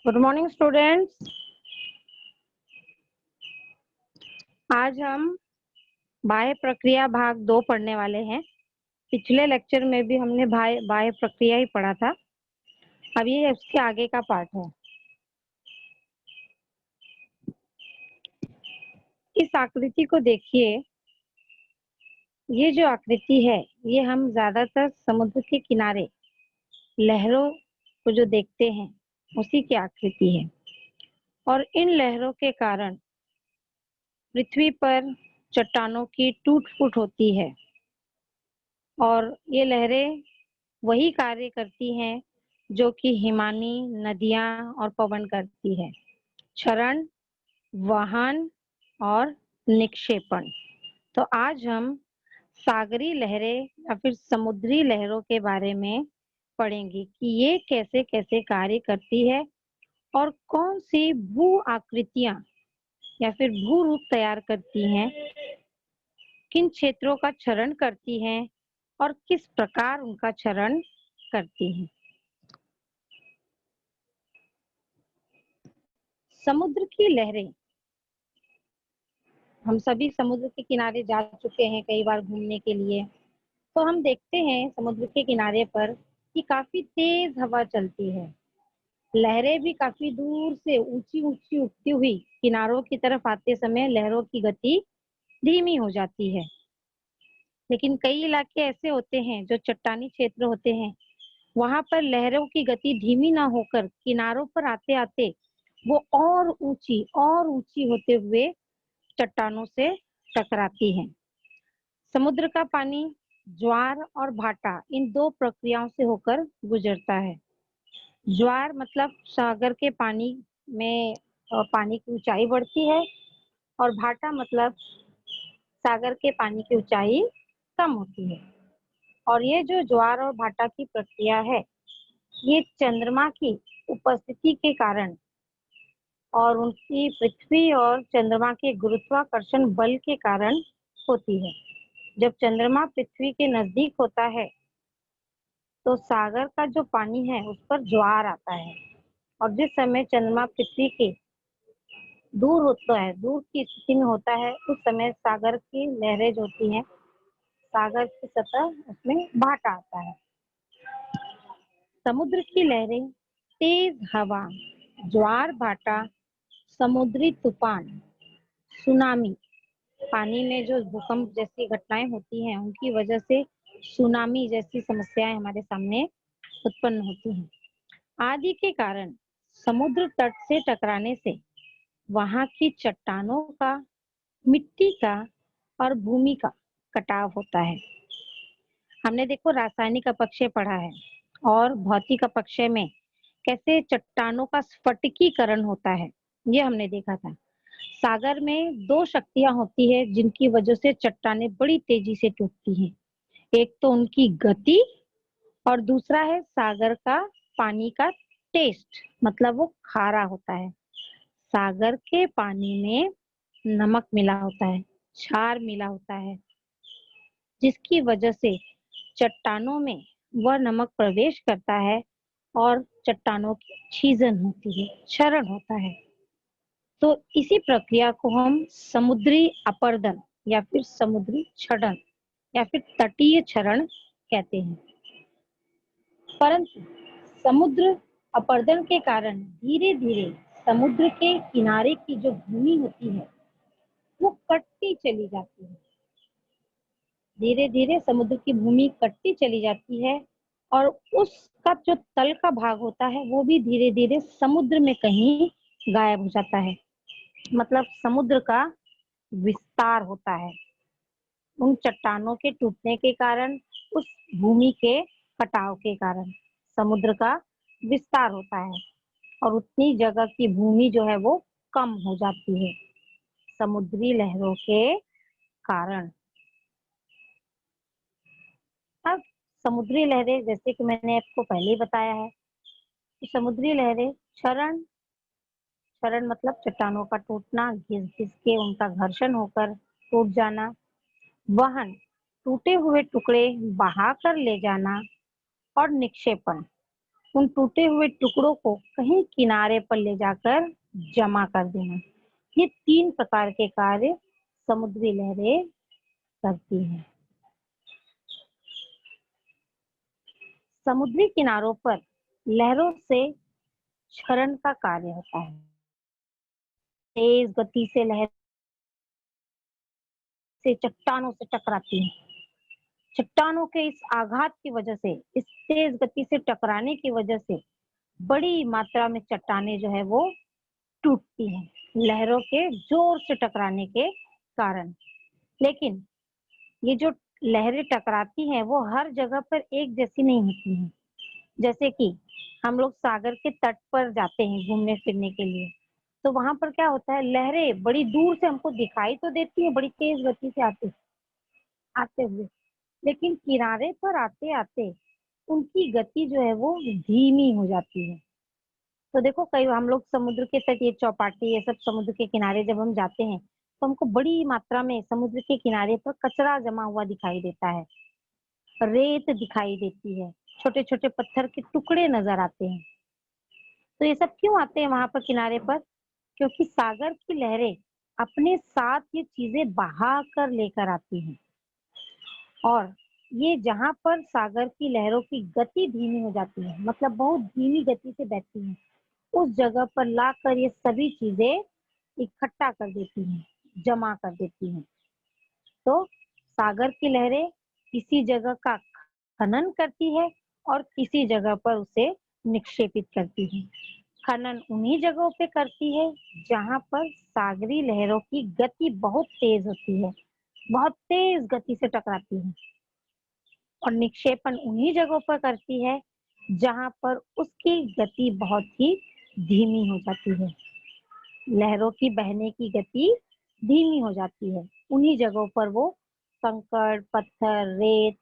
Good morning students. आज हम बाह्य प्रक्रिया भाग 2 पढ़ने वाले हैं। पिछले लेक्चर में भी हमने बाह्य प्रक्रिया ही पढ़ा था। अब ये उसके आगे का पार्ट है। इस आकृति को देखिए। ये जो आकृति है ये हम ज्यादातर समुद्र के किनारे लहरों को जो देखते हैं उसी की आकृति है। और इन लहरों के कारण पृथ्वी पर चट्टानों की टूट फूट होती है और ये लहरें वही कार्य करती हैं जो कि हिमानी, नदियां और पवन करती है। क्षरण, वहन और निक्षेपण। तो आज हम सागरी लहरें या फिर समुद्री लहरों के बारे में पढ़ेंगे कि ये कैसे कैसे कार्य करती है और कौन सी भू आकृतियां या फिर भू रूप तैयार करती हैं, किन क्षेत्रों का क्षरण करती हैं और किस प्रकार उनका क्षरण करती हैं। समुद्र की लहरें। हम सभी समुद्र के किनारे जा चुके हैं कई बार घूमने के लिए। तो हम देखते हैं समुद्र के किनारे पर कि काफी तेज हवा चलती है। लहरें भी काफी दूर से ऊंची ऊंची उठती हुई किनारों की तरफ आते समय लहरों की गति धीमी हो जाती है। लेकिन कई इलाके ऐसे होते हैं जो चट्टानी क्षेत्र होते हैं, वहां पर लहरों की गति धीमी ना होकर किनारों पर आते आते वो और ऊंची होते हुए चट्टानों से टकराती हैं। समुद्र का पानी ज्वार और भाटा इन दो प्रक्रियाओं से होकर गुजरता है। ज्वार मतलब सागर के पानी में पानी की ऊंचाई बढ़ती है और भाटा मतलब सागर के पानी की ऊंचाई कम होती है। और ये जो ज्वार और भाटा की प्रक्रिया है ये चंद्रमा की उपस्थिति के कारण और उनकी पृथ्वी और चंद्रमा के गुरुत्वाकर्षण बल के कारण होती है। जब चंद्रमा पृथ्वी के नजदीक होता है तो सागर का जो पानी है उस पर ज्वार आता है और जिस समय चंद्रमा पृथ्वी के दूर होता है, दूर की स्थिति में होता है, उस समय सागर की लहरें जो होती हैं, सागर की सतह उसमें भाटा आता है। समुद्र की लहरें, तेज हवा, ज्वार भाटा, समुद्री तूफान, सुनामी, पानी में जो भूकंप जैसी घटनाएं होती हैं उनकी वजह से सुनामी जैसी समस्याएं हमारे सामने उत्पन्न होती हैं। आदि के कारण समुद्र तट से टकराने से वहां की चट्टानों का, मिट्टी का और भूमि का कटाव होता है। हमने देखो रासायनिक अपक्षय पढ़ा है और भौतिक अपक्षय में कैसे चट्टानों का स्फटिकीकरण होता है ये हमने देखा था। सागर में दो शक्तियां होती है जिनकी वजह से चट्टानें बड़ी तेजी से टूटती हैं। एक तो उनकी गति और दूसरा है सागर का पानी का टेस्ट, मतलब वो खारा होता है। सागर के पानी में नमक मिला होता है, क्षार मिला होता है, जिसकी वजह से चट्टानों में वह नमक प्रवेश करता है और चट्टानों की छीजन होती है, क्षरण होता है। तो इसी प्रक्रिया को हम समुद्री अपरदन या फिर समुद्री क्षरण या फिर तटीय क्षरण कहते हैं। परंतु समुद्र अपरदन के कारण धीरे धीरे समुद्र के किनारे की जो भूमि होती है वो कटती चली जाती है। धीरे धीरे समुद्र की भूमि कटती चली जाती है और उसका जो तल का भाग होता है वो भी धीरे धीरे समुद्र में कहीं गायब हो जाता है। मतलब समुद्र का विस्तार होता है उन चट्टानों के टूटने के कारण, उस भूमि के कटाव के कारण समुद्र का विस्तार होता है और उतनी जगह की भूमि जो है वो कम हो जाती है समुद्री लहरों के कारण। अब समुद्री लहरें, जैसे कि मैंने आपको पहले ही बताया है कि समुद्री लहरें क्षरण, क्षरण मतलब चट्टानों का टूटना, घिस घिस के उनका घर्षण होकर टूट जाना। वहन, टूटे हुए टुकड़े बहा कर ले जाना। और निक्षेपण, उन टूटे हुए टुकड़ों को कहीं किनारे पर ले जाकर जमा कर देना। ये 3 प्रकार के कार्य समुद्री लहरें करती हैं। समुद्री किनारों पर लहरों से क्षरण का कार्य होता है। तेज गति से लहर से चट्टानों से टकराती है। चट्टानों के इस आघात की वजह से, इस तेज गति से टकराने की वजह से बड़ी मात्रा में चट्टानें जो है वो टूटती हैं, लहरों के जोर से टकराने के कारण। लेकिन ये जो लहरें टकराती हैं वो हर जगह पर एक जैसी नहीं होती हैं। जैसे कि हम लोग सागर के तट पर जाते हैं घूमने फिरने के लिए, तो वहां पर क्या होता है, लहरें बड़ी दूर से हमको दिखाई तो देती है बड़ी तेज गति से आते आते हुए, लेकिन किनारे पर आते आते उनकी गति जो है वो धीमी हो जाती है। तो देखो कई हम लोग समुद्र के तट, ये चौपाटी, ये सब समुद्र के किनारे जब हम जाते हैं तो हमको बड़ी मात्रा में समुद्र के किनारे पर कचरा जमा हुआ दिखाई देता है, रेत दिखाई देती है, छोटे छोटे पत्थर के टुकड़े नजर आते हैं। तो ये सब क्यों आते हैं वहां पर किनारे पर? क्योंकि सागर की लहरें अपने साथ ये चीजें बहा कर लेकर आती हैं, और ये जहां पर सागर की लहरों की गति धीमी हो जाती है, मतलब बहुत धीमी गति से बहती है, उस जगह पर लाकर ये सभी चीजें इकट्ठा कर देती हैं, जमा कर देती हैं। तो सागर की लहरें किसी जगह का खनन करती है और किसी जगह पर उसे निक्षेपित करती है। खनन उन्हीं जगहों पे करती है जहां पर सागरी लहरों की गति बहुत तेज होती है, बहुत तेज गति से टकराती है, और निक्षेपण उन्हीं जगहों पर करती है जहां पर उसकी गति बहुत ही धीमी हो जाती है। लहरों की बहने की गति धीमी हो जाती है, उन्हीं जगहों पर वो कंकड़, पत्थर, रेत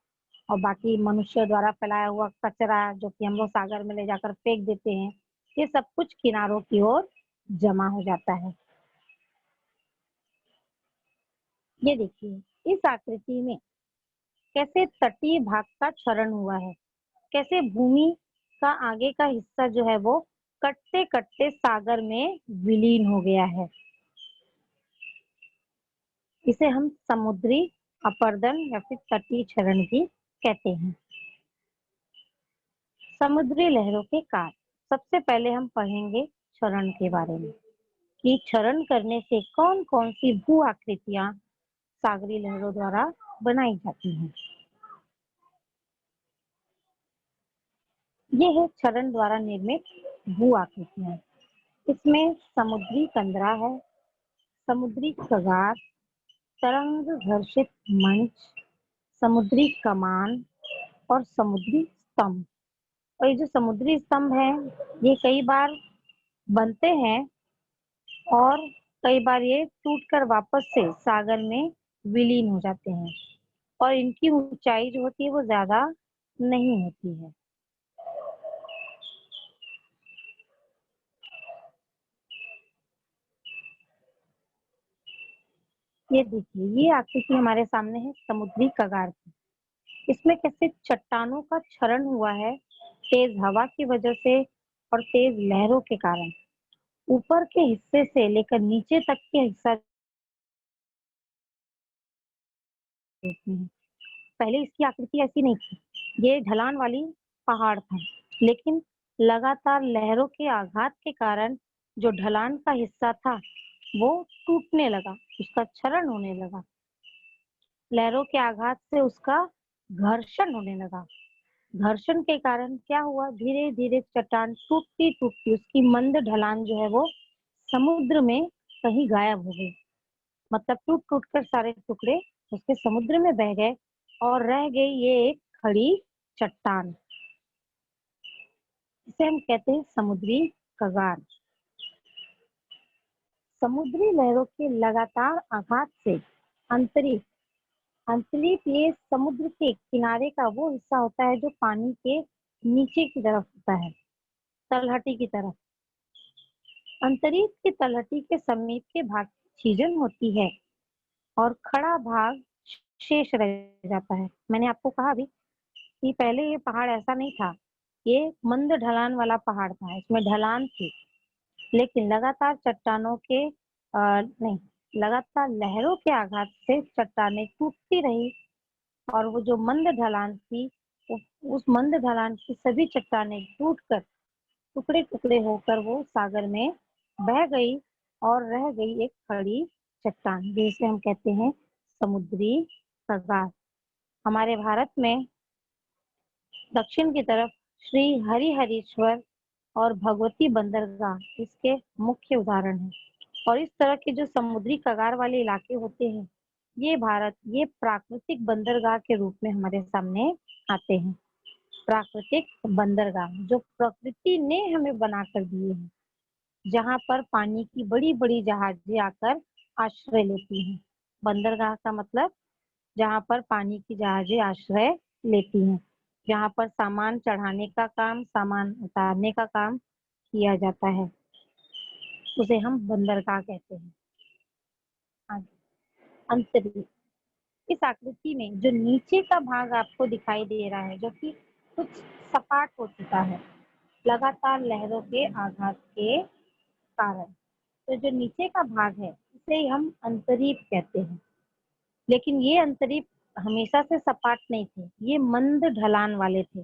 और बाकी मनुष्य द्वारा फैलाया हुआ कचरा जो कि हम लोग सागर में ले जाकर फेंक देते हैं, ये सब कुछ किनारों की ओर जमा हो जाता है। ये देखिए इस आकृति में कैसे तटीय भाग का क्षरण हुआ है, कैसे भूमि का आगे का हिस्सा जो है वो कटते कटते सागर में विलीन हो गया है। इसे हम समुद्री अपरदन या फिर तटीय क्षरण भी कहते हैं। समुद्री लहरों के कारण सबसे पहले हम पढ़ेंगे क्षरण के बारे में, कि क्षरण करने से कौन कौन सी भू आकृतियां सागरी लहरों द्वारा बनाई जाती हैं। ये है क्षरण द्वारा निर्मित भू आकृतियां। इसमें समुद्री कंदरा है, समुद्री कगार, तरंग घर्षित मंच, समुद्री कमान और समुद्री स्तंभ। और ये जो समुद्री स्तंभ है ये कई बार बनते हैं और कई बार ये टूटकर वापस से सागर में विलीन हो जाते हैं, और इनकी ऊंचाई जो होती है वो ज्यादा नहीं होती है। ये देखिए ये आकृति हमारे सामने है समुद्री कगार की। इसमें कैसे चट्टानों का क्षरण हुआ है तेज हवा की वजह से और तेज लहरों के कारण। ऊपर के हिस्से से लेकर नीचे तक के हिस्सा देखते हैं। पहले इसकी आकृति ऐसी नहीं थी, ये ढलान वाली पहाड़ था, लेकिन लगातार लहरों के आघात के कारण जो ढलान का हिस्सा था वो टूटने लगा, उसका क्षरण होने लगा। लहरों के आघात से उसका घर्षण होने लगा। घर्षण के कारण क्या हुआ, धीरे धीरे चट्टान टूटती टूटती उसकी मंद ढलान जो है वो समुद्र में कहीं गायब हो गई। मतलब टूट टूट कर सारे टुकड़े उसके समुद्र में बह गए और रह गई ये एक खड़ी चट्टान। इसे हम कहते हैं समुद्री कगार। समुद्री लहरों के लगातार आघात से अंतरिक्ष अंतरिक्ष ये समुद्र के किनारे का वो हिस्सा होता है जो पानी के नीचे की तरफ होता है, तलहटी की तरफ। अंतरिक्ष की तलहटी के समीप के भाग की छीजन होती है और खड़ा भाग शेष रह जाता है। मैंने आपको कहा अभी कि पहले ये पहाड़ ऐसा नहीं था, ये मंद ढलान वाला पहाड़ था, इसमें ढलान थी, लेकिन लगातार चट्टानों के नहीं, लगातार लहरों के आघात से चट्टानें टूटती रही और वो जो मंद ढलान थी, उस मंद ढलान की सभी चट्टानें टूटकर टुकड़े-टुकड़े होकर वो सागर में बह गई और रह गई एक खड़ी चट्टान, जिसे हम कहते हैं समुद्री कगार। हमारे भारत में दक्षिण की तरफ श्री हरिहरेश्वर और भगवती बंदरगाह इसके मुख्य उदाहरण हैं। और इस तरह के जो समुद्री कगार वाले इलाके होते हैं, ये प्राकृतिक बंदरगाह के रूप में हमारे सामने आते हैं। प्राकृतिक बंदरगाह जो प्रकृति ने हमें बनाकर दिए हैं, जहाँ पर पानी की बड़ी-बड़ी जहाजें आकर आश्रय लेती हैं। बंदरगाह का मतलब जहाँ पर पानी की जहाजें आश्रय लेती हैं, जहाँ पर सामान चढ़ाने का काम, सामान उतारने का काम किया जाता है, उसे हम बंदरगाह कहते हैं। आगे, अंतरिक्ष। इस आकृति में जो नीचे का भाग आपको दिखाई दे रहा है, जो कि कुछ सपाट हो चुका है, लगातार लहरों के आघात के कारण। तो जो नीचे का भाग है, इसे हम अंतरीप कहते हैं। लेकिन ये अंतरीप हमेशा से सपाट नहीं थे, ये मंद ढलान वाले थे।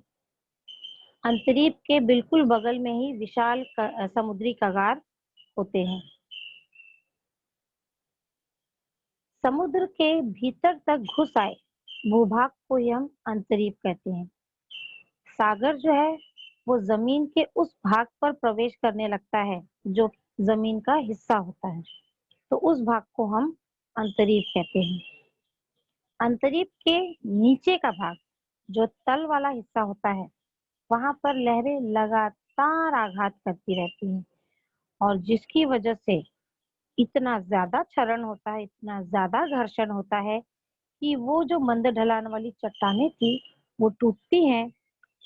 अंतरीप के बिल्कुल बगल में ही विशाल समुद्री कगार होते हैं। समुद्र के भीतर तक घुस आए भूभाग को ही हम अंतरीप कहते हैं। सागर जो है वो जमीन के उस भाग पर प्रवेश करने लगता है जो जमीन का हिस्सा होता है, तो उस भाग को हम अंतरीप कहते हैं। अंतरीप के नीचे का भाग जो तल वाला हिस्सा होता है, वहां पर लहरें लगातार आघात करती रहती हैं और जिसकी वजह से इतना ज्यादा क्षरण होता है, इतना ज्यादा घर्षण होता है कि वो जो मंद ढलान वाली चट्टानें थी वो टूटती हैं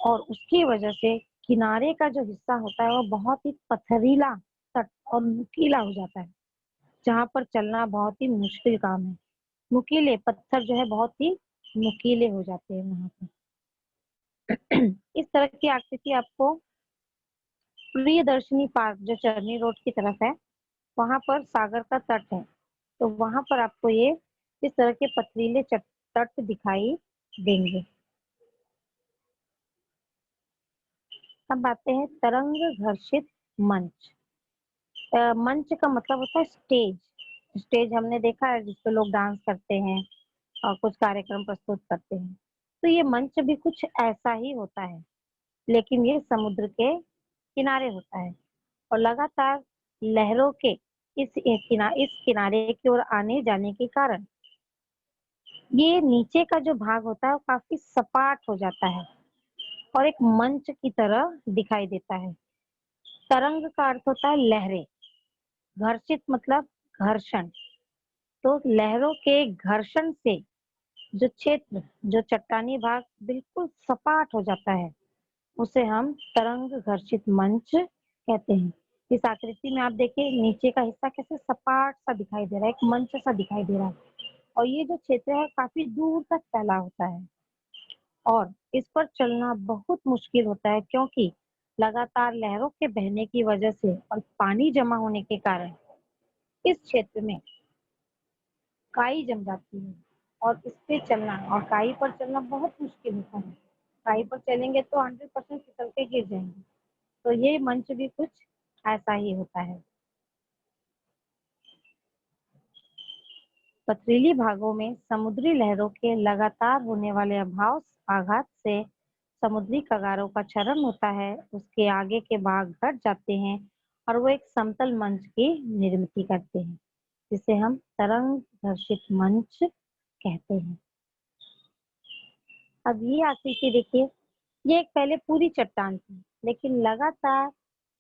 और उसकी वजह से किनारे का जो हिस्सा होता है वो बहुत ही पथरीला तट और नुकीला हो जाता है, जहाँ पर चलना बहुत ही मुश्किल काम है। नुकीले पत्थर जो है बहुत ही नुकीले हो जाते हैं वहां पर। इस तरह की आकृति आपको प्रियदर्शनी पार्क जो चरनी रोड की तरफ है, वहां पर सागर का तट है, तो वहां पर आपको ये इस तरह के पथरीले तट दिखाई देंगे। अब आते हैं तरंग घर्षित मंच। मंच का मतलब होता है स्टेज। स्टेज हमने देखा है जिसपे लोग डांस करते हैं और कुछ कार्यक्रम प्रस्तुत करते हैं, तो ये मंच भी कुछ ऐसा ही होता है, लेकिन ये समुद्र के किनारे होता है और लगातार लहरों के इस किनारे की ओर आने जाने के कारण ये नीचे का जो भाग होता है वो काफी सपाट हो जाता है और एक मंच की तरह दिखाई देता है। तरंग का अर्थ होता है लहरें, घर्षित मतलब घर्षण, तो लहरों के घर्षण से जो क्षेत्र, जो चट्टानी भाग बिल्कुल सपाट हो जाता है, उसे हम तरंग घर्षित मंच कहते हैं। इस आकृति में आप देखिए नीचे का हिस्सा कैसे सपाट सा दिखाई दे रहा है, एक मंच सा दिखाई दे रहा है और ये जो क्षेत्र है काफी दूर तक फैला होता है और इस पर चलना बहुत मुश्किल होता है क्योंकि लगातार लहरों के बहने की वजह से और पानी जमा होने के कारण इस क्षेत्र में काई जम जाती है और इस पे चलना और काई पर चलना बहुत मुश्किल होता है। काई पर चलेंगे तो 100% फिसल के गिर जाएंगे। तो ये मंच भी कुछ ऐसा ही होता है। पथरीली भागों में समुद्री लहरों के लगातार होने वाले आघात से समुद्री कगारों का क्षरण होता है, उसके आगे के भाग घट जाते हैं और वो एक समतल मंच की निर्मित करते हैं, जिसे हम तरंग घर्षित मंच कहते हैं। अब ये आकृति देखिए, ये एक पहले पूरी चट्टान थी, लेकिन लगातार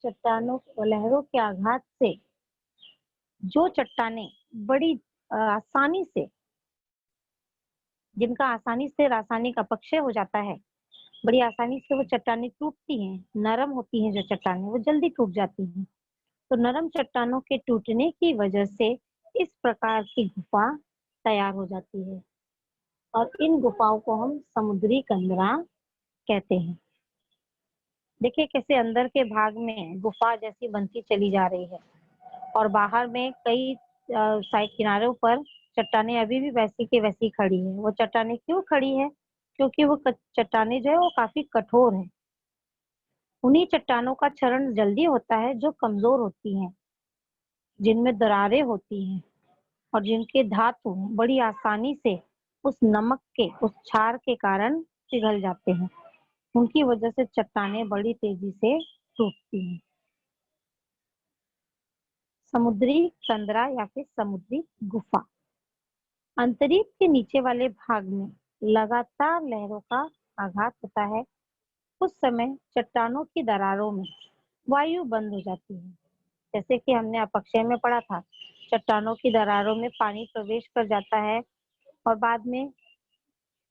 चट्टानों लहरों के आघात से जो चट्टानें बड़ी आसानी से, जिनका आसानी से रासायनिक अपक्षय हो जाता है, बड़ी आसानी से वो चट्टानें टूटती हैं, नरम होती हैं जो चट्टानें वो जल्दी टूट जाती हैं। तो नरम चट्टानों के टूटने की वजह से इस प्रकार की गुफा तैयार हो जाती है और इन गुफाओं को हम समुद्री कंदरा कहते हैं। देखिए कैसे अंदर के भाग में गुफा जैसी बनती चली जा रही है और बाहर में कई साइड किनारों पर चट्टानें अभी भी वैसी की वैसी खड़ी है। वो चट्टानें क्यों खड़ी है? क्योंकि वो चट्टानें जो है वो काफी कठोर है। उन्हीं चट्टानों का क्षरण जल्दी होता है जो कमजोर होती हैं, जिनमें दरारें होती हैं और जिनके धातु बड़ी आसानी से उस नमक के उस क्षार के कारण पिघल जाते हैं। उनकी वजह से चट्टानें बड़ी तेजी से टूटती हैं। समुद्री कंदरा या फिर समुद्री गुफा अंतरिक्ष के नीचे वाले भाग में लगातार लहरों का आघात होता है। उस समय चट्टानों की दरारों में वायु बंद हो जाती है। जैसे कि हमने अपक्षय में पढ़ा था, चट्टानों की दरारों में पानी प्रवेश कर जाता है और बाद में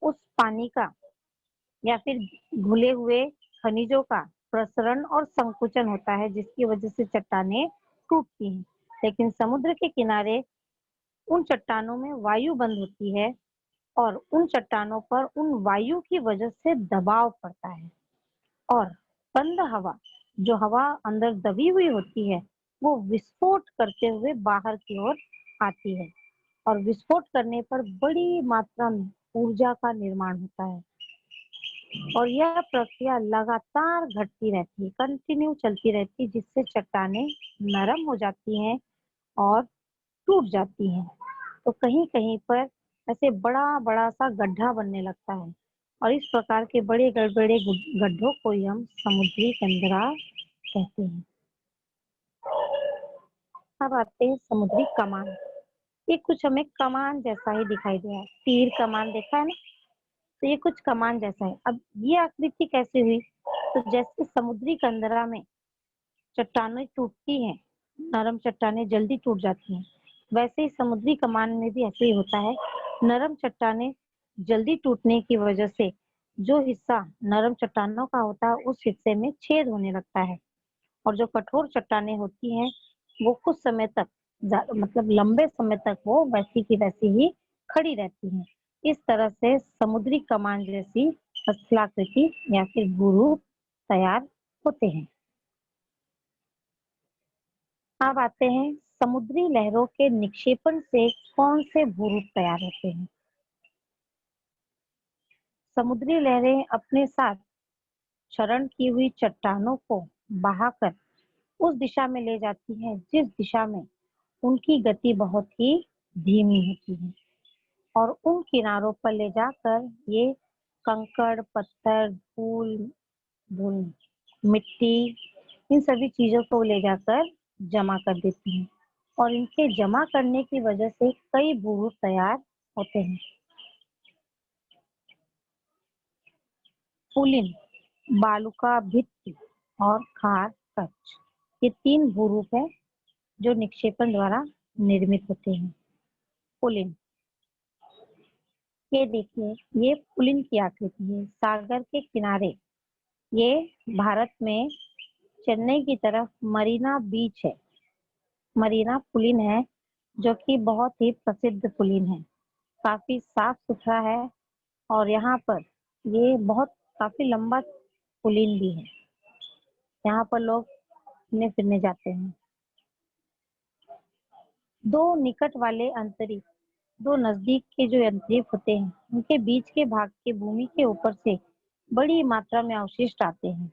उस पानी का या फिर घुले हुए खनिजों का प्रसरण और संकुचन होता है, जिसकी वजह से चट्टानें टूटती हैं। लेकिन समुद्र के किनारे उन चट्टानों में वायु बंद होती है और उन चट्टानों पर उन वायु की वजह से दबाव पड़ता है और बंद हवा, जो हवा अंदर दबी हुई होती है, वो विस्फोट करते हुए बाहर की ओर आती है और विस्फोट करने पर बड़ी मात्रा में ऊर्जा का निर्माण होता है और यह प्रक्रिया लगातार घटती रहती है, कंटिन्यू चलती रहती है, जिससे चट्टानें नरम हो जाती हैं और टूट जाती हैं। तो कहीं कहीं पर ऐसे बड़ा बड़ा सा गड्ढा बनने लगता है और इस प्रकार के बड़े बड़े गड्ढों को ही हम समुद्री कंदरा कहते हैं। अब आते हैं समुद्री कमान। ये कुछ हमें कमान जैसा ही दिखाई दिया है, तीर कमान देखा है ना, तो ये कुछ कमान जैसा है। अब ये आकृति कैसे हुई? तो जैसे समुद्री कंदरा में चट्टानें टूटती हैं, नरम चट्टानें जल्दी टूट जाती हैं, वैसे ही समुद्री कमान में भी ऐसे ही होता है। नरम चट्टानें जल्दी टूटने की वजह से जो हिस्सा नरम चट्टानों का होता है उस हिस्से में छेद होने लगता है और जो कठोर चट्टानें होती हैं वो कुछ समय तक मतलब लंबे समय तक वो वैसी की वैसी ही खड़ी रहती हैं। इस तरह से समुद्री कमान जैसी स्थलाकृति या फिर गुरु तैयार होते हैं। अब आते हैं समुद्री लहरों के निक्षेपण से कौन से भूरूप तैयार होते हैं। समुद्री लहरें अपने साथ क्षरण की हुई चट्टानों को बहाकर उस दिशा में ले जाती हैं जिस दिशा में उनकी गति बहुत ही धीमी होती है और उन किनारों पर ले जाकर ये कंकड़, पत्थर, धूल धूल मिट्टी, इन सभी चीजों को ले जाकर जमा कर देती हैं और इनके जमा करने की वजह से कई भूरूप तैयार होते हैं। पुलिन, बालुका भित्ति और खार कच्छ, ये तीन भूरूप है जो निक्षेपण द्वारा निर्मित होते हैं। पुलिन, ये देखिए, ये पुलिन की आकृति है सागर के किनारे। ये भारत में चेन्नई की तरफ मरीना बीच है, मरीना पुलिन है, जो कि बहुत ही प्रसिद्ध पुलिन है। काफी साफ सुथरा है और यहाँ पर ये बहुत काफी लंबा पुलिन भी है। यहाँ पर लोग घूमने फिरने जाते हैं। दो निकट वाले अंतरिक्ष, दो नजदीक के जो अंतरिक्ष होते हैं, उनके बीच के भाग के भूमि के ऊपर से बड़ी मात्रा में अवशिष्ट आते हैं।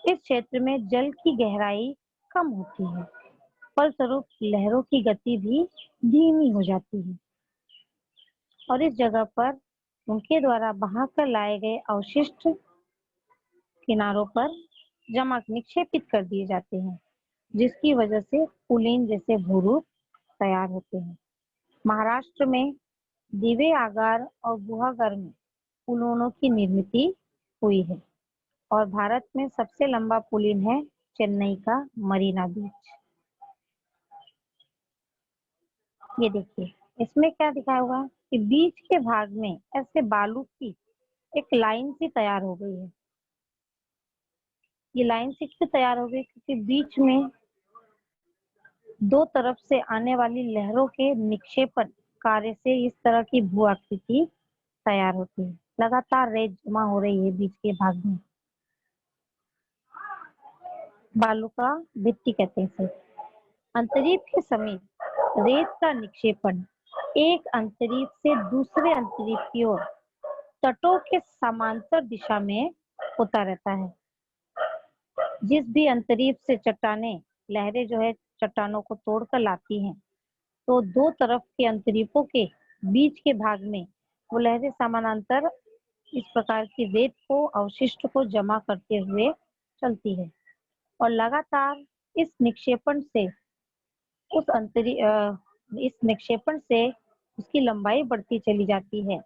इस क्षेत्र में जल की गहराई कम होती है, फलस्वरूप लहरों की गति भी धीमी हो जाती है और इस जगह पर उनके द्वारा बहाकर लाए गए अवशिष्ट किनारों पर जमा निक्षेपित कर दिए जाते हैं, जिसकी वजह से पुलिन जैसे भूरूप तैयार होते हैं। महाराष्ट्र में दिवे आगार और गुहागर में पुलिनों की निर्मित हुई है और भारत में सबसे लंबा पुलिन है चेन्नई का मरीना बीच। ये देखिए, इसमें क्या दिखाया हुआ है कि बीच के भाग में ऐसे बालू की एक लाइन सी तैयार हो गई है। ये लाइन सी क्यों तैयार हो गई? क्योंकि बीच में दो तरफ से आने वाली लहरों के निक्षेपण कार्य से इस तरह की भू आकृति तैयार होती है। लगातार रेत जमा हो रही है बीच के भाग में। बालुका भित्ति कहते हैं इसे। अंतरीप के समीप रेत का निक्षेपण एक अंतरीप से दूसरे अंतरीप की ओर तटों के समांतर दिशा में होता रहता है। जिस भी अंतरीप से चट्टानें लहरें जो है चट्टानों को तोड़कर लाती हैं, तो दो तरफ के अंतरीपों के बीच के भाग में वो लहरें समानांतर इस प्रकार की रेत को अवशिष्ट को जमा करते हुए चलती है और लगातार इस निक्षेपण से उस इस निक्षेपण से उसकी लंबाई बढ़ती चली जाती है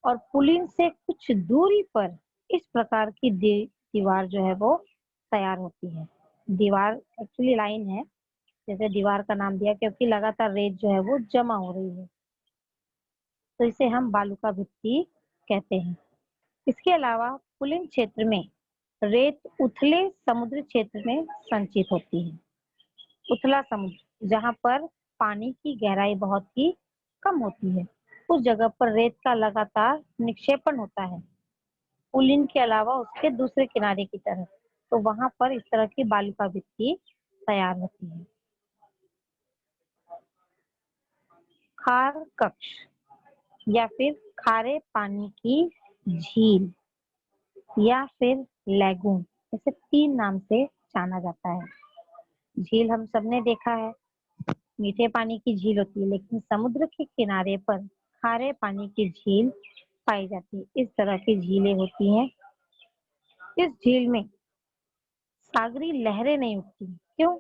और पुलिन से कुछ दूरी पर इस प्रकार की दीवार जो है वो तैयार होती है। दीवार एक्चुअली लाइन है, जैसे दीवार का नाम दिया क्योंकि लगातार रेत जो है वो जमा हो रही है, तो इसे हम बालुका भित्ति कहते हैं। इसके अलावा पुलिन क्षेत्र में रेत उथले समुद्र क्षेत्र में संचित होती है। उथला समुद्र जहाँ पर पानी की गहराई बहुत ही कम होती है, उस जगह पर रेत का लगातार निक्षेपण होता है पुलिन के अलावा उसके दूसरे किनारे की तरफ, तो वहां पर इस तरह की बालुका भित्ति तैयार होती है। खार कक्ष या फिर खारे पानी की झील या फिर लैगून, इसे तीन नाम से जाना जाता है। झील हम सबने देखा है, मीठे पानी की झील होती है, लेकिन समुद्र के किनारे पर खारे पानी की झील पाई जाती है। इस तरह की झीलें होती हैं। इस झील में सागरी लहरें नहीं उठती। क्यों?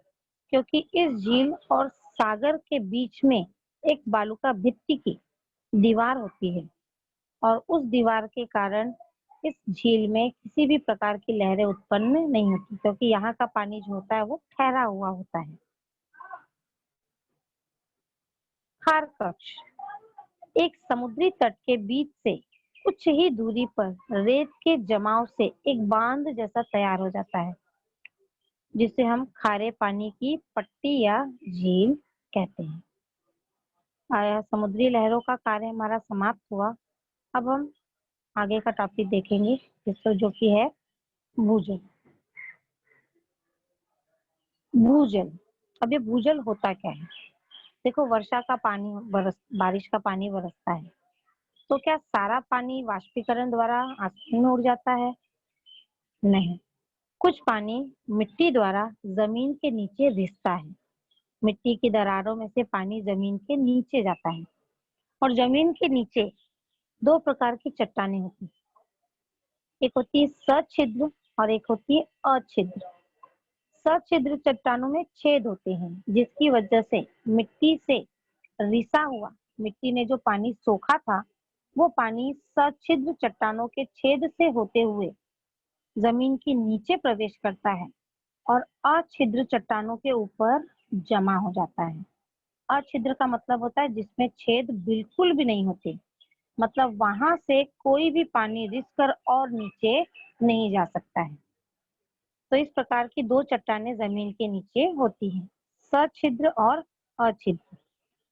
क्योंकि इस झील और सागर के बीच में एक बालुका भित्ति की दीवार होती है और उस दीवार के कारण इस झील में किसी भी प्रकार की लहरें उत्पन्न नहीं होती, क्योंकि यहाँ का पानी जो होता है वो ठहरा हुआ होता है। खार कक्ष एक समुद्री तट के बीच से कुछ ही दूरी पर रेत के जमाव से एक बांध जैसा तैयार हो जाता है, जिसे हम खारे पानी की पट्टी या झील कहते हैं। आया समुद्री लहरों का कार्य हमारा समाप्त हुआ। अब हम आगे का टॉपिक देखेंगे, जिसको जो कि है भूजल। भूजल, अब ये भूजल होता क्या है? देखो, वर्षा का पानी बारिश का पानी बरसता है, तो क्या सारा पानी वाष्पीकरण द्वारा आसमान में उड़ जाता है? नहीं, कुछ पानी मिट्टी द्वारा जमीन के नीचे रिसता है। मिट्टी की दरारों में से पानी जमीन के नीचे जाता है और जमीन के नीचे दो प्रकार की चट्टानें होती हैं। एक होती है सछिद्र और एक होती है अछिद्र। सछिद्र चट्टानों में छेद होते हैं, जिसकी वजह से मिट्टी से रिसा हुआ, मिट्टी ने जो पानी सोखा था, वो पानी सछिद्र चट्टानों के छेद से होते हुए जमीन के नीचे प्रवेश करता है और अछिद्र चट्टानों के ऊपर जमा हो जाता है। अछिद्र का मतलब होता है जिसमें छेद बिल्कुल भी नहीं होते, मतलब वहां से कोई भी पानी रिस कर और नीचे नहीं जा सकता है। तो इस प्रकार की दो चट्टानें जमीन के नीचे होती हैं, सछिद्र और अछिद्र।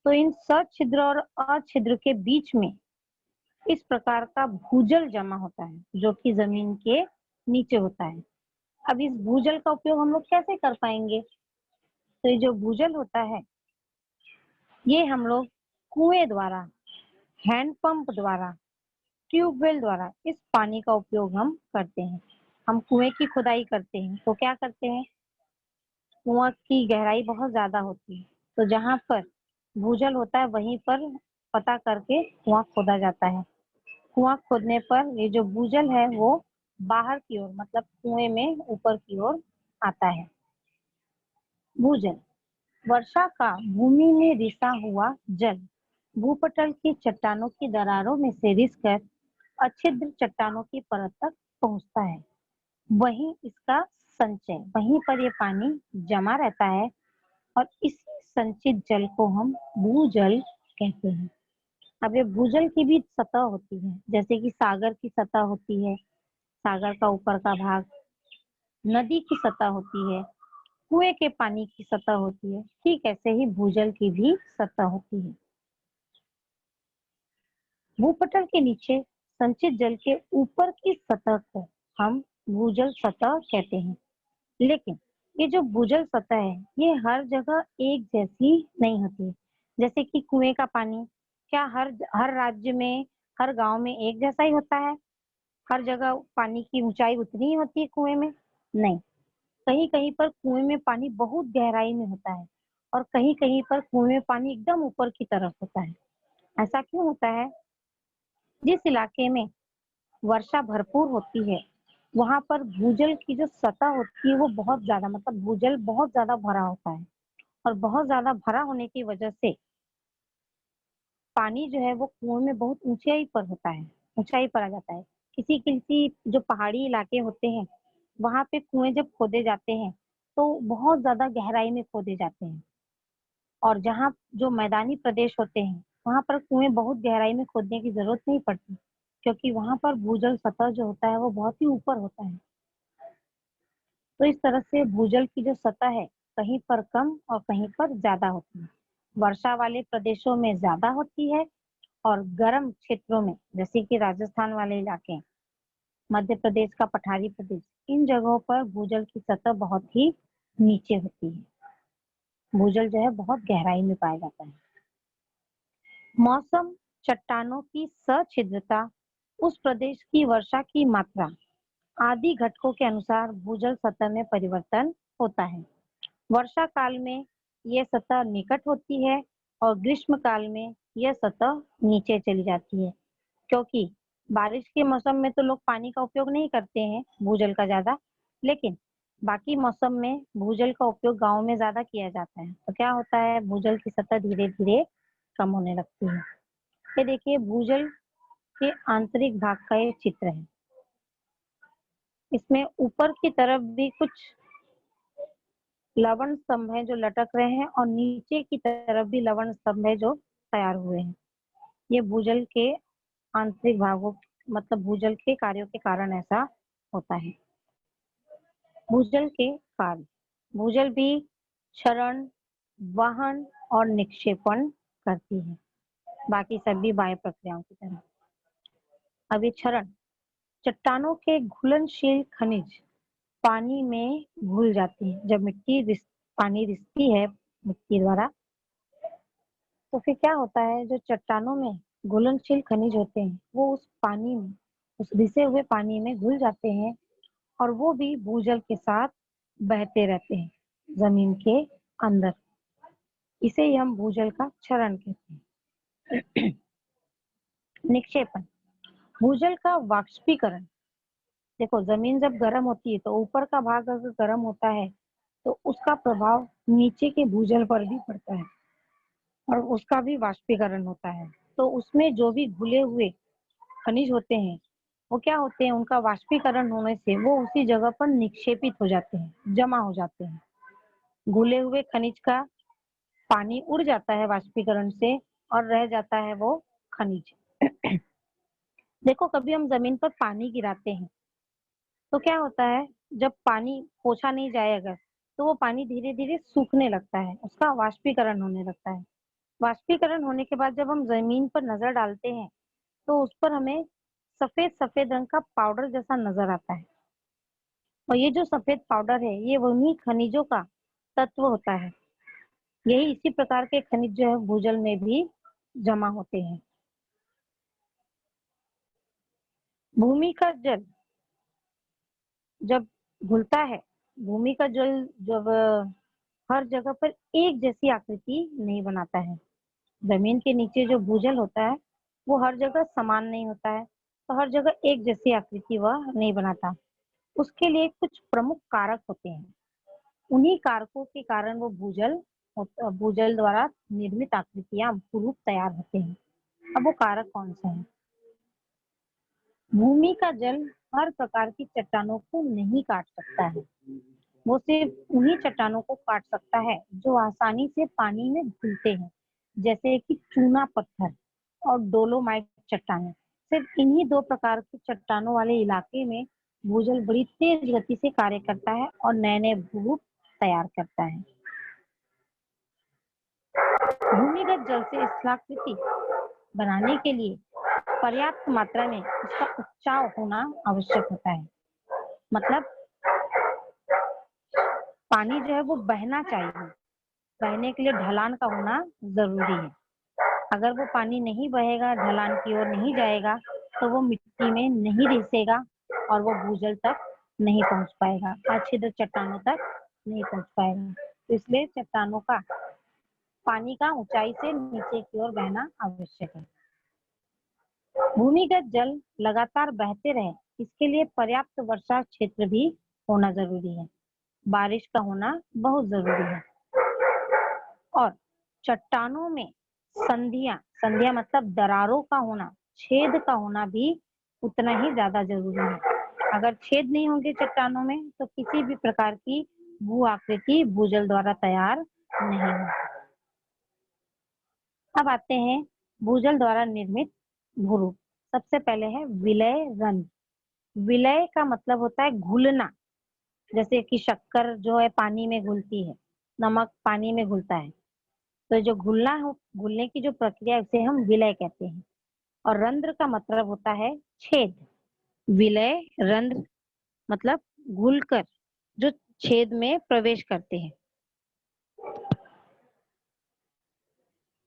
तो इन सछिद्र और अछिद्र के बीच में इस प्रकार का भूजल जमा होता है, जो कि जमीन के नीचे होता है। अब इस भूजल का उपयोग हम लोग कैसे कर पाएंगे? तो ये जो भूजल होता है, ये हम लोग कुएं द्वारा, हैंडपंप द्वारा, ट्यूबवेल द्वारा इस पानी का उपयोग हम करते हैं। हम कुएं की खुदाई करते हैं तो क्या करते हैं, कुआं की गहराई बहुत ज्यादा होती है, तो जहां पर भूजल होता है वहीं पर पता करके कुआं खोदा जाता है। कुआं खोदने पर ये जो भूजल है वो बाहर की ओर, मतलब कुएं में ऊपर की ओर आता है। भूजल वर्षा का भूमि में रिसा हुआ जल भूपटल की चट्टानों की दरारों में से रिसकर अच्छिद्र चट्टानों की परत तक पहुंचता है। वहीं इसका संचय, वहीं पर ये पानी जमा रहता है और इस संचित जल को हम भूजल कहते हैं। अब ये भूजल की भी सतह होती है, जैसे कि सागर की सतह होती है, सागर का ऊपर का भाग, नदी की सतह होती है, कुएं के पानी की सतह होती है, ठीक ऐसे ही भूजल की भी सतह होती है। भूपटल के नीचे संचित जल के ऊपर की सतह को हम भूजल सतह कहते हैं, लेकिन ये जो भूजल सतह है ये हर जगह एक जैसी नहीं होती। जैसे कि कुएं का पानी, क्या हर हर राज्य में, हर गांव में एक जैसा ही होता है? हर जगह पानी की ऊंचाई उतनी ही होती है कुएं में? नहीं। कहीं कहीं पर कुएं में पानी बहुत गहराई में होता है और कहीं कहीं पर कुएं में पानी एकदम ऊपर की तरफ होता है। ऐसा क्यों होता है? जिस इलाके में वर्षा भरपूर होती है वहां पर भूजल की जो सतह होती है वो बहुत ज्यादा, मतलब भूजल बहुत ज्यादा भरा होता है। और बहुत ज्यादा भरा होने की वजह से पानी जो है वो कुएं में बहुत ऊंचाई पर होता है, ऊंचाई पर आ जाता है। किसी किसी जो पहाड़ी इलाके होते हैं वहां पे कुएं जब खोदे जाते हैं तो बहुत ज्यादा गहराई में खोदे जाते हैं। और जहाँ जो मैदानी प्रदेश होते हैं वहां पर कुएं बहुत गहराई में खोदने की जरूरत नहीं पड़ती, क्योंकि वहां पर भूजल सतह जो होता है वो बहुत ही ऊपर होता है। तो इस तरह से भूजल की जो सतह है कहीं पर कम और कहीं पर ज्यादा होती है। वर्षा वाले प्रदेशों में ज्यादा होती है और गर्म क्षेत्रों में, जैसे कि राजस्थान वाले इलाके, मध्य प्रदेश का पठारी प्रदेश, इन जगहों पर भूजल की सतह बहुत ही नीचे होती है। भूजल जो है बहुत गहराई में पाया जाता है। मौसम, चट्टानों की सछिद्रता, उस प्रदेश की वर्षा की मात्रा आदि घटकों के अनुसार भूजल सतह में परिवर्तन होता है। वर्षा काल में यह सतह निकट होती है और ग्रीष्म काल में यह सतह नीचे चली जाती है, क्योंकि बारिश के मौसम में तो लोग पानी का उपयोग नहीं करते हैं भूजल का ज्यादा, लेकिन बाकी मौसम में भूजल का उपयोग गाँव में ज्यादा किया जाता है। तो क्या होता है, भूजल की सतह धीरे धीरे कम होने लगती है। ये देखिए भूजल के आंतरिक भाग का ये चित्र है। इसमें ऊपर की तरफ भी कुछ लवण स्तंभ हैं जो लटक रहे हैं और नीचे की तरफ भी लवण स्तंभ है जो तैयार हुए हैं। ये भूजल के आंतरिक भागों, मतलब भूजल के कार्यों के कारण ऐसा होता है। भूजल के कार्य, भूजल भी क्षरण, वहन और निक्षेपण करती है, बाकी सभी बाह्य प्रक्रियाओं की तरह। अब ये क्षरण, चट्टानों के घुलनशील खनिज पानी में घुल जाती है। जब पानी रिसती है मिट्टी द्वारा, तो फिर क्या होता है, जो चट्टानों में घुलनशील खनिज होते हैं वो उस पानी में, उस रिसे हुए पानी में घुल जाते हैं और वो भी भूजल के साथ बहते रहते हैं जमीन के अंदर। इसे ही हम भूजल का क्षरण कहते हैं। निक्षेपण, भूजल का वाष्पीकरण। देखो जमीन जब गर्म होती है तो ऊपर का भाग अगर गर्म होता है तो उसका प्रभाव नीचे के भूजल पर भी पड़ता है और उसका भी वाष्पीकरण होता है। तो उसमें जो भी घुले हुए खनिज होते हैं वो क्या होते हैं, उनका वाष्पीकरण होने से वो उसी जगह पर निक्षेपित हो जाते हैं, जमा हो जाते हैं। घुले हुए खनिज का पानी उड़ जाता है वाष्पीकरण से और रह जाता है वो खनिज। देखो कभी हम जमीन पर पानी गिराते हैं तो क्या होता है, जब पानी पोंछा नहीं जाए अगर, तो वो पानी धीरे धीरे सूखने लगता है, उसका वाष्पीकरण होने लगता है। वाष्पीकरण होने के बाद जब हम जमीन पर नजर डालते हैं तो उस पर हमें सफेद सफेद रंग का पाउडर जैसा नजर आता है। और ये जो सफेद पाउडर है ये उन्हीं खनिजों का तत्व होता है। यही इसी प्रकार के खनिज जो है भूजल में भी जमा होते हैं। भूमि का जल जब घुलता है, भूमि का जल जब हर जगह पर एक जैसी आकृति नहीं बनाता है। जमीन के नीचे जो भूजल होता है वो हर जगह समान नहीं होता है, तो हर जगह एक जैसी आकृति वह नहीं बनाता। उसके लिए कुछ प्रमुख कारक होते हैं। उन्हीं कारकों के कारण वो भूजल द्वारा निर्मित आकृतियां भूरूप तैयार होते हैं। अब वो कारक कौन से हैं? भूमि का जल हर प्रकार की चट्टानों को नहीं काट सकता है। वो सिर्फ उन्हीं चट्टानों को काट सकता है जो आसानी से पानी में घुलते हैं, जैसे कि चूना पत्थर और डोलोमाइट चट्टानें। सिर्फ इन्हीं दो प्रकार की चट्टानों वाले इलाके में भूजल बड़ी तेज गति से कार्य करता है और नए नए भूरूप तैयार करता है। भूमिगत जल से स्थलाकृति बनाने के लिए पर्याप्त मात्रा में उसका उपचाव होना आवश्यक होता है। मतलब पानी जो है वो बहना चाहिए। बहने के लिए ढलान का होना जरूरी है। अगर वो पानी नहीं बहेगा, ढलान की ओर नहीं जाएगा, तो वो मिट्टी में नहीं रिसेगा और वो भूजल तक नहीं पहुंच पाएगा, अच्छी चट्टानों तक नहीं पहुंच पाएगा। तो इसलिए चट्टानों का पानी का ऊंचाई से नीचे की ओर बहना आवश्यक है। भूमिगत जल लगातार बहते रहे, इसके लिए पर्याप्त वर्षा क्षेत्र भी होना जरूरी है। बारिश का होना बहुत जरूरी है। और चट्टानों में संधियां संधियां मतलब दरारों का होना, छेद का होना भी उतना ही ज्यादा जरूरी है। अगर छेद नहीं होंगे चट्टानों में तो किसी भी प्रकार की भू आकृति भूजल द्वारा तैयार नहीं होगी। अब आते हैं भूजल द्वारा निर्मित भूरूप। सबसे पहले है विलय रंध्र। विलय का मतलब होता है घुलना, जैसे कि शक्कर जो है पानी में घुलती है, नमक पानी में घुलता है, तो जो घुलने की जो प्रक्रिया है उसे हम विलय कहते हैं। और रंध्र का मतलब होता है छेद। विलय रंध्र मतलब घुलकर जो छेद में प्रवेश करते हैं।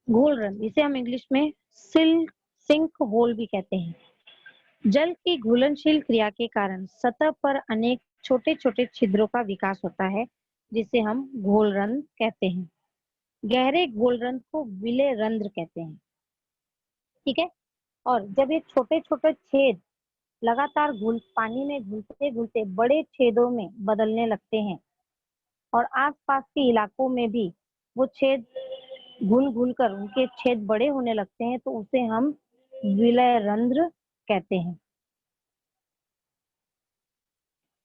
घोल रंध्र, इसे हम इंग्लिश में सिंक होल भी कहते हैं। जल की घुलनशील क्रिया के कारण सतह पर अनेक छोटे छोटे छिद्रों का विकास होता है, जिसे हम घोल रंध्र कहते हैं। गहरे घोल रंध्र को विलय रंध्र कहते हैं। ठीक है। और जब ये छोटे छोटे छेद लगातार पानी में घुलते घुलते बड़े छेदों में बदलने लगते हैं और आसपास के इलाकों में भी वो छेद घुल घुल कर उनके छेद बड़े होने लगते हैं, तो उसे हम विलय रंध्र कहते हैं।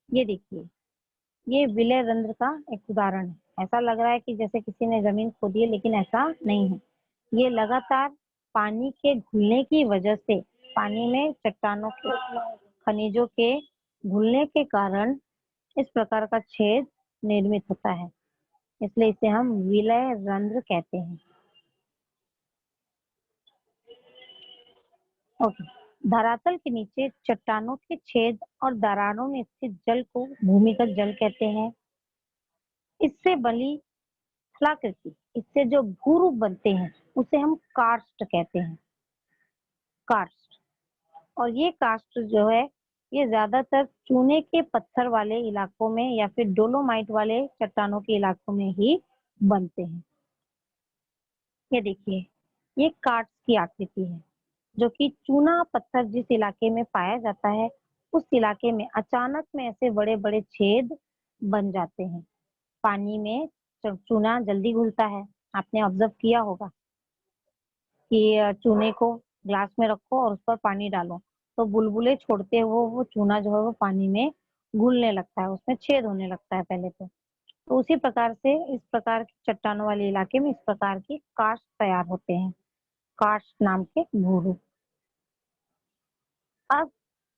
ये देखिए, ये विलय रंध्र का एक उदाहरण है। ऐसा लग रहा है कि जैसे किसी ने जमीन खोदी है, लेकिन ऐसा नहीं है। ये लगातार पानी के घुलने की वजह से, पानी में चट्टानों के खनिजों के घुलने के कारण इस प्रकार का छेद निर्मित होता है, इसलिए इसे हम विलय रंध्र कहते हैं। ओके। धरातल के नीचे चट्टानों के छेद और दरारों में स्थित जल को भूमिगत जल कहते हैं। इससे बनी स्थलाकृति, इससे जो भूरूप बनते हैं उसे हम कार्स्ट कहते हैं। कार्स्ट। और ये कास्ट जो है ये ज्यादातर चूने के पत्थर वाले इलाकों में या फिर डोलोमाइट वाले चट्टानों के इलाकों में ही बनते हैं। ये देखिए, ये कार्स्ट की आकृति है, जो कि चूना पत्थर जिस इलाके में पाया जाता है उस इलाके में अचानक में ऐसे बड़े बड़े छेद बन जाते हैं। पानी में चूना जल्दी घुलता है। आपने ऑब्जर्व किया होगा कि चूने को ग्लास में रखो और उस पर पानी डालो, तो बुलबुले छोड़ते हुए वो चूना जो है वो पानी में घुलने लगता है, उसमें छेद होने लगता है पहले तो उसी प्रकार से इस प्रकार के चट्टानों वाले इलाके में इस प्रकार की कार्स्ट तैयार होते हैं, कार्स्ट नाम के भूरूप। अब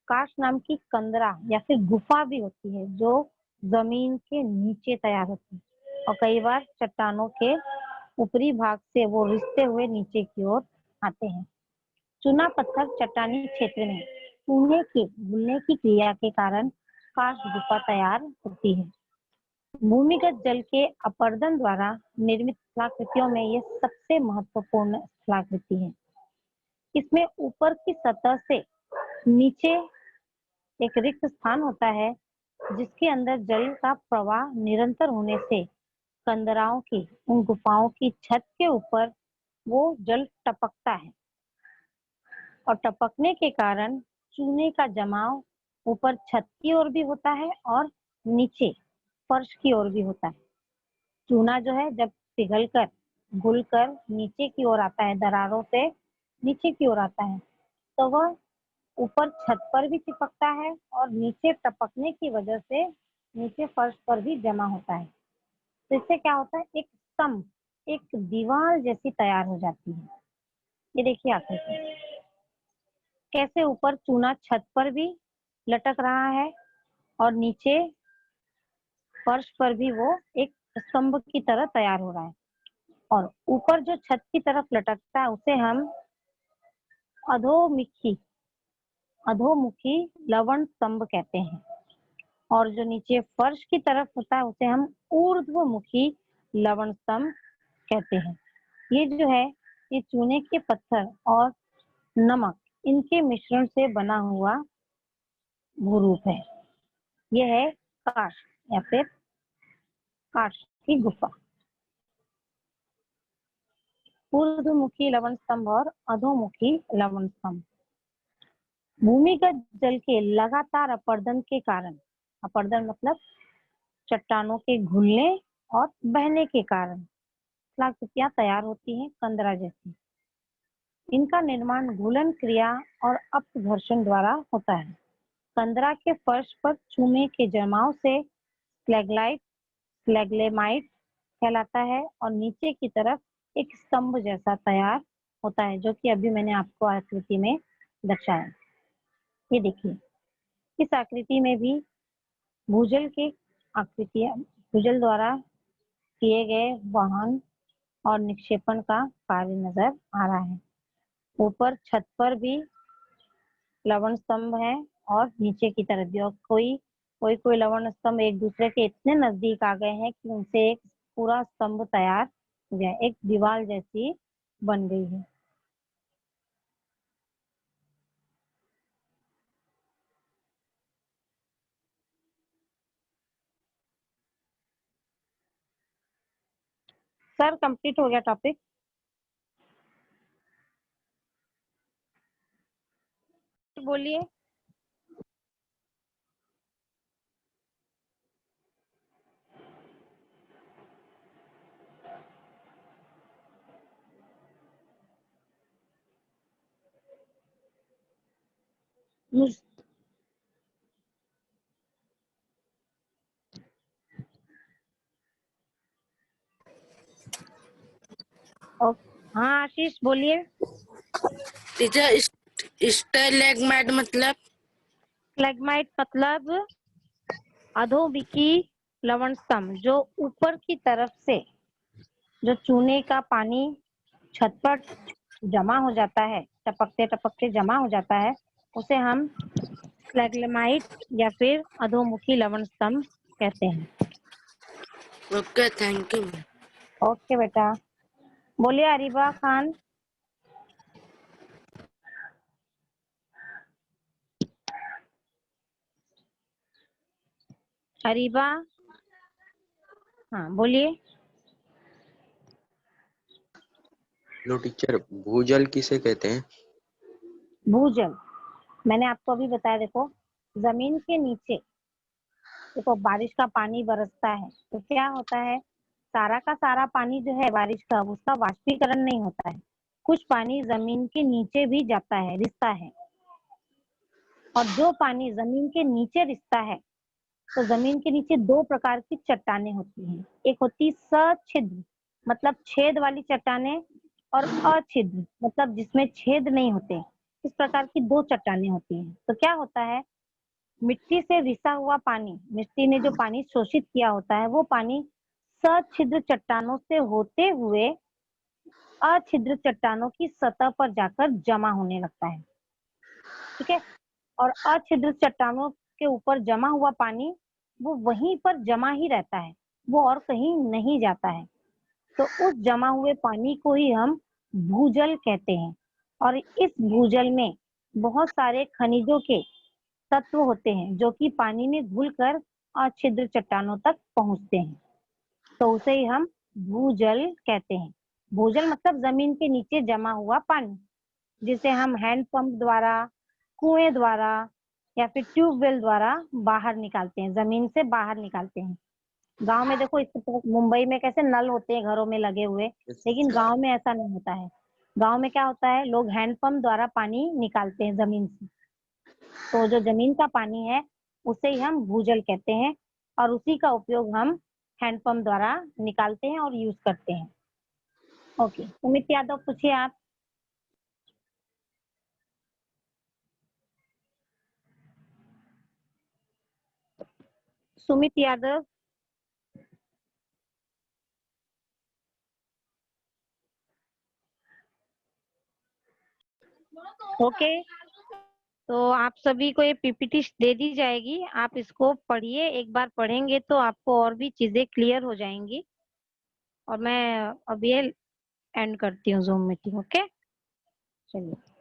कार्स्ट नाम की कंदरा या फिर गुफा भी होती है, जो जमीन के नीचे तैयार होती है और कई बार चट्टानों के ऊपरी भाग से वो रिसते हुए नीचे की ओर आते हैं। चूना पत्थर चट्टानी क्षेत्र में चूने के घुलने की क्रिया के कारण कार्स्ट गुफा तैयार होती है। भूमिगत जल के अपरदन द्वारा निर्मित स्थलाकृतियों में ये सबसे महत्वपूर्ण स्थलाकृति है। इसमें ऊपर की सतह से नीचे एक रिक्त स्थान होता है, जिसके अंदर जल का प्रवाह निरंतर होने से कंदराओं की उन गुफाओं की छत के ऊपर वो जल टपकता है और टपकने के कारण चूने का जमाव ऊपर छत की ओर भी होता है और नीचे फर्श की ओर भी होता है। चूना जो है जब पिघलकर घुलकर नीचे की ओर आता है, दरारों से नीचे की ओर आता है, तो वह ऊपर छत पर भी चिपकता है और नीचे टपकने की वजह से नीचे फर्श पर भी जमा होता है। तो इससे क्या होता है, एक स्तंभ, एक दीवार जैसी तैयार हो जाती है। ये देखिए आकृति, कैसे ऊपर चूना छत पर भी लटक रहा है और नीचे फर्श पर भी वो एक स्तंभ की तरह तैयार हो रहा है। और ऊपर जो छत की तरफ लटकता है उसे हम अधोमुखी अधोमुखी लवण स्तंभ कहते हैं। और जो नीचे फर्श की तरफ होता है उसे हम ऊर्ध्वमुखी लवण स्तंभ कहते हैं। ये जो है ये चूने के पत्थर और नमक इनके मिश्रण से बना हुआ भूरूप है। यह है काष्ठ या फिर काष्ठ की गुफा। ऊर्ध्वमुखी लवण स्तंभ और अधोमुखी लवण स्तंभ। भूमिगत जल के लगातार अपर्दन के कारण, अपर्दन मतलब चट्टानों के घुलने और बहने के कारण कलाकृतियां तैयार होती हैं कंदरा जैसी। इनका निर्माण घुलन क्रिया और अपघर्षण द्वारा होता है। कंदरा के फर्श पर चूने के जमाव से स्लैगलाइट स्लैग्लेमाइट कहलाता है और नीचे की तरफ एक स्तंभ जैसा तैयार होता है, जो कि अभी मैंने आपको आकृति में दर्शाया। ये देखिए, इस आकृति में भी भूजल की आकृतियां, भूजल द्वारा किए गए वहन और निक्षेपण का कार्य नजर आ रहा है। ऊपर छत पर भी लवण स्तंभ है और नीचे की तरफ भी, और कोई कोई लवण स्तंभ एक दूसरे के इतने नजदीक आ गए हैं कि उनसे एक पूरा स्तंभ तैयार हो गया, एक दीवार जैसी बन गई है। सर कंप्लीट हो गया टॉपिक। बोलिए। हाँ आशीष बोलिए। टीचर स्टैलेग्माइट मतलब? स्लैग्माइट मतलब अधोमुखी लवण स्तंभ, जो ऊपर की तरफ से जो चूने का पानी छत पर जमा हो जाता है, टपकते टपकते जमा हो जाता है, उसे हम स्लैग्माइट या फिर अधोमुखी लवण स्तंभ कहते हैं। Okay, thank you. ओके बेटा। बोलिए अरीबा खान। अरीबा, हाँ बोलिए। हेलो टीचर, भूजल किसे कहते हैं? भूजल मैंने आपको अभी बताया, देखो जमीन के नीचे देखो बारिश का पानी बरसता है तो क्या होता है, सारा का सारा पानी जो है बारिश का, उसका वाष्पीकरण नहीं होता है, कुछ पानी जमीन के नीचे भी जाता है, रिसता है। और जो पानी जमीन के नीचे रिसता है, तो जमीन के नीचे दो प्रकार की चट्टानें होती हैं। एक होती सछिद्र मतलब छेद वाली चट्टानें, और अछिद्र मतलब जिसमें छेद नहीं होते। इस प्रकार की दो चट्टानें होती हैं। तो क्या होता है, मिट्टी से रिसा हुआ पानी, मिट्टी ने जो पानी शोषित किया होता है, वो पानी सछिद्र चट्टानों से होते हुए अछिद्र चट्टानों की सतह पर जाकर जमा होने लगता है। ठीक है। और अछिद्र चट्टानों के ऊपर जमा हुआ पानी वो वहीं पर जमा ही रहता है, वो और कहीं नहीं जाता है। तो उस जमा हुए पानी को ही हम भूजल कहते हैं। और इस भूजल में बहुत सारे खनिजों के तत्व होते हैं, जो कि पानी में घुलकर अछिद्र चट्टानों तक पहुंचते हैं। तो उसे ही हम भूजल कहते हैं। भूजल मतलब जमीन के नीचे जमा हुआ पानी, जिसे हम हैंड पंप द्वारा, कुएं द्वारा या फिर ट्यूबवेल द्वारा बाहर निकालते हैं, जमीन से बाहर निकालते हैं। गांव में देखो, मुंबई में कैसे नल होते हैं घरों में लगे हुए, लेकिन गांव में ऐसा नहीं होता है। गांव में क्या होता है, लोग हैंडपंप द्वारा पानी निकालते हैं जमीन से। तो जो जमीन का पानी है उसे ही हम भूजल कहते हैं, और उसी का उपयोग हम हैंडपंप द्वारा निकालते हैं और यूज करते हैं। ओके, सुमित यादव पूछिए आप। सुमित यादव। ओके। तो आप सभी को ये पीपीटी दे दी जाएगी, आप इसको पढ़िए। एक बार पढ़ेंगे तो आपको और भी चीजें क्लियर हो जाएंगी। और मैं अब ये एंड करती हूँ जूम मीटिंग। ओके, चलिए।